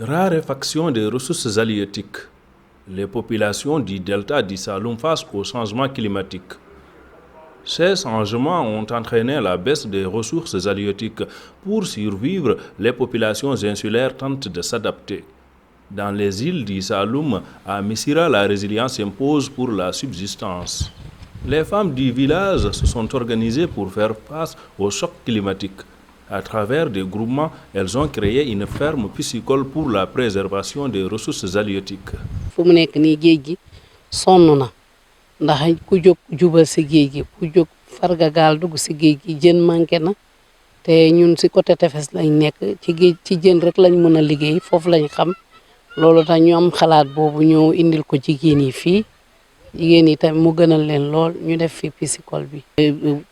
Raréfaction des ressources halieutiques. Les populations du delta du Saloum face au changement climatique. Ces changements ont entraîné la baisse des ressources halieutiques. Pour survivre, les populations insulaires tentent de s'adapter. Dans les îles du Saloum, à Missira, la résilience s'impose pour la subsistance. Les femmes du village se sont organisées pour faire face au choc climatique. À travers des groupements, elles ont créé une ferme piscicole pour la préservation des ressources halieutiques. fu mu nekk nii géej gi sonn na ndax ku jóg jubal si géej gi ku jóg farga gaal dugg si géej gi jën manqué na te ñun si côté tefes lañ nekk ci géej ci jën rek lañ mën a liggéey foofu lañ xam loolu tax ñu am xalaat boobu ñëw indil ko jigéen yi fii jigéen yi tamit mu gënal leen lool ñu def fi piscicole bi.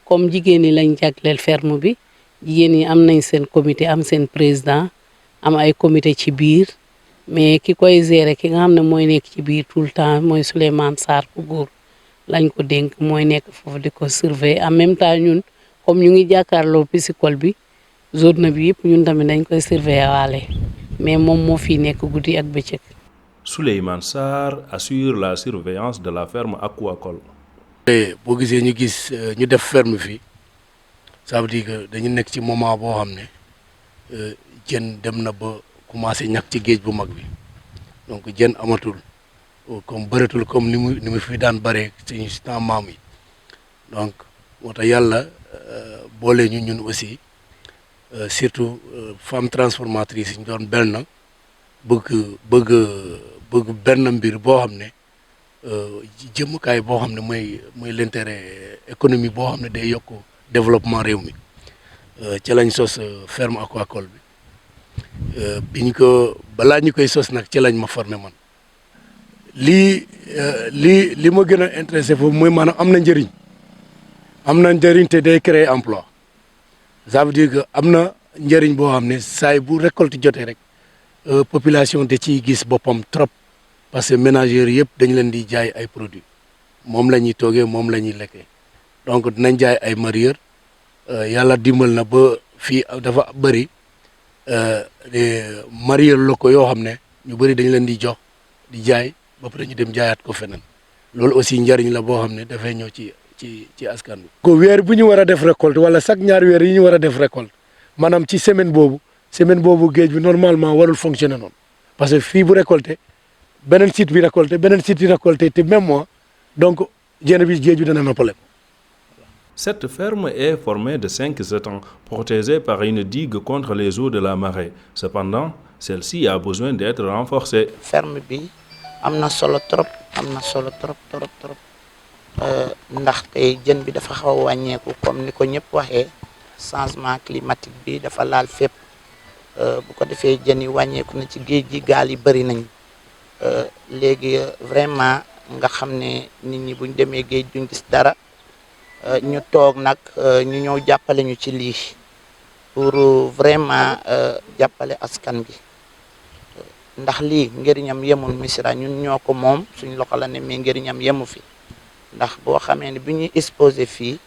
comme jigéen yi lañ jagleel ferme bi jigéen yi am nañ seen comité am seen président am ay comité ci biir. mais ki koy gérer ki nga xam ne mooy nekk ci biir tout le temps mooy Souleymane Sarr ku góor lañ ko dénk mooy nekk foofu di ko surveiller en même temps ñun comme ñu ngi jàkkaarloo piscicole bi zone bi yëpp ñun tamit dañ koy surveiller waale mais moom moo fi nekk guddi ak bëccëg. Souleymane Sarr assure la surveillance de la ferme aquacole. boo gisee ñu gis ñu def ferme fii ça veut dire que dañu nekk ci moment boo xam ne jën dem na ba. commencé ñàkk ci géej bu mag bi donc jën amatul comme bëreetul comme ni mu fi daan bëree suñu temps maam yi donc moo tax yàlla boole ñu ñun aussi surtout femme transformatrice yi ñu doon benn bëgg benn mbir boo xam ne jëmukaay boo xam ne mooy l'intérêt économique boo xam ne day yokk développement réew mi ci lañ sos ferme aquacole bi. biñ ko balaa ñu koy sos nag ci lañ ma formé man li ma gën a intéressé foofu mooy maanaam am na njëriñ te day créer emploi ça veut dire que am na njëriñ boo xam ne saay bu récolte jotee rek population da ciy gis boppam trop parce que ménageurs yëpp dañ leen di jaay ay produits moom la ñuy toogee moom la ñuy lekkee donc dinañ jaay ay mareyeurs yàlla dimbal na ba fii dafa bëri. mariés locaux yoo xam ne ñu bëri dañ leen di jox di jaay ba pare ñu dem jaayaat ko feneen loolu aussi njariñ la boo xam ne dafay ñëw ci askan bi. ko weer bu ñu war a def récolte wala chaque ñaari weer yi ñu war a def récolte maanaam ci semaine boobu géej bi normalement warul fonctionner noonu parce que fii bu récolté beneen site bi récolté beneen site bi récolté te même mois donc géej bi dana noppale. Cette ferme est formée de 5 étangs protégés par une digue contre les eaux de la marée. Cependant, celle-ci a besoin d'être renforcée. Ferme bi am na solo trop ndaxte jën bi dafa xaw a wàññeeku comme ni ko ñëpp waxee changement climatique bi dafa laal fépp bu ko defee jën yi wàññeeku na ci géej gi gaal yi bëri nañ léegi vraiment nga xam ne nit ñi buñ demee géej duñ gis dara. ñu toog nag ñu ñëw jàppale ñu ci lii pour vraiment jàppale askan bi ndax lii njëriñam yemul Missirah ñun ñoo ko moom suñ loxo la ne mais njëriñam yemu fi ndax boo xamee ne bi ñuy exposé fii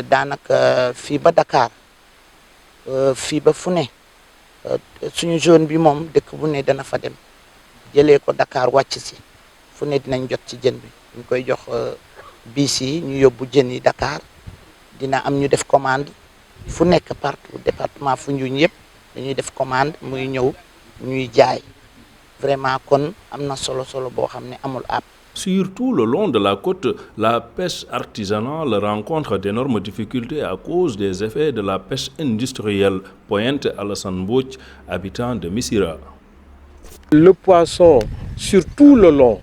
daanaka fii ba Dakar fii ba fu ne suñu zone bi moom dëkk bu ne dana fa dem jëlee ko Dakar wàcc si fu ne dinañ jot ci jën bi ñu koy jox bis yi ñu yóbbu jën yi Dakar dina am ñu def commande fu nekk partout département Foundiougne yëpp dañuy def commande muy ñëw ñuy jaay vraiment kon am na solo boo xam ne amul àpp. Surtout le long de la côte, la pêche artisanale rencontre d'énormes difficultés à cause des effets de la pêche industrielle, pointe Alassane Mbodj, habitant de Missirah. Le poisson sur tout le long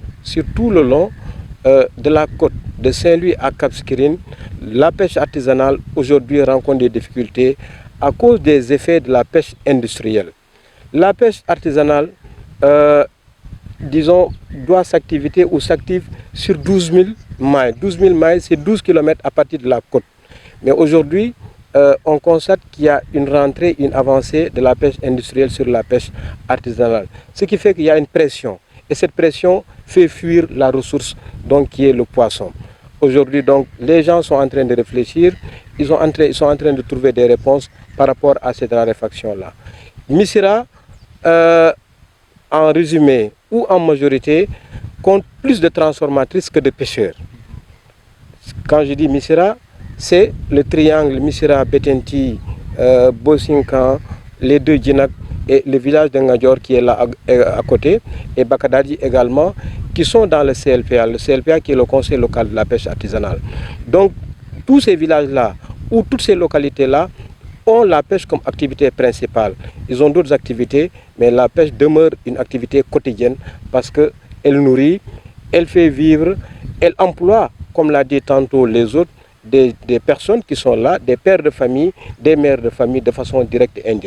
de la côte de Saint-Louis à Cap Skirring, la pêche artisanale aujourd'hui rencontre des difficultés à cause des effets de la pêche industrielle. La pêche artisanale, doit s'activer ou s'active sur 12 000 mailles. 12 000 mailles, c'est 12 km à partir de la côte. Mais aujourd'hui, on constate qu'il y a une rentrée, une avancée de la pêche industrielle sur la pêche artisanale. Ce qui fait qu'il y a une pression. Et cette pression fait fuir la ressource donc, qui est le poisson. Aujourd'hui, donc, les gens sont en train de réfléchir, ils sont en train de trouver des réponses par rapport à cette raréfaction-là. Missirah en résumé ou en majorité, comptent plus de transformatrices que de pêcheurs. Quand je dis Missira, c'est le triangle Missira, Betenti, Bosinkan, les deux Djinak et le village de Ngadjor qui est là à côté, et Bakadadi également, qui sont dans le CLPA qui est le Conseil local de la pêche artisanale. Donc, tous ces villages-là, ou toutes ces localités-là, ont la pêche comme activité principale. Ils ont d'autres activités, mais la pêche demeure une activité quotidienne parce qu'elle nourrit, elle fait vivre, elle emploie, comme l'a dit tantôt les autres, des personnes qui sont là, des pères de famille, des mères de famille de façon directe et indirecte.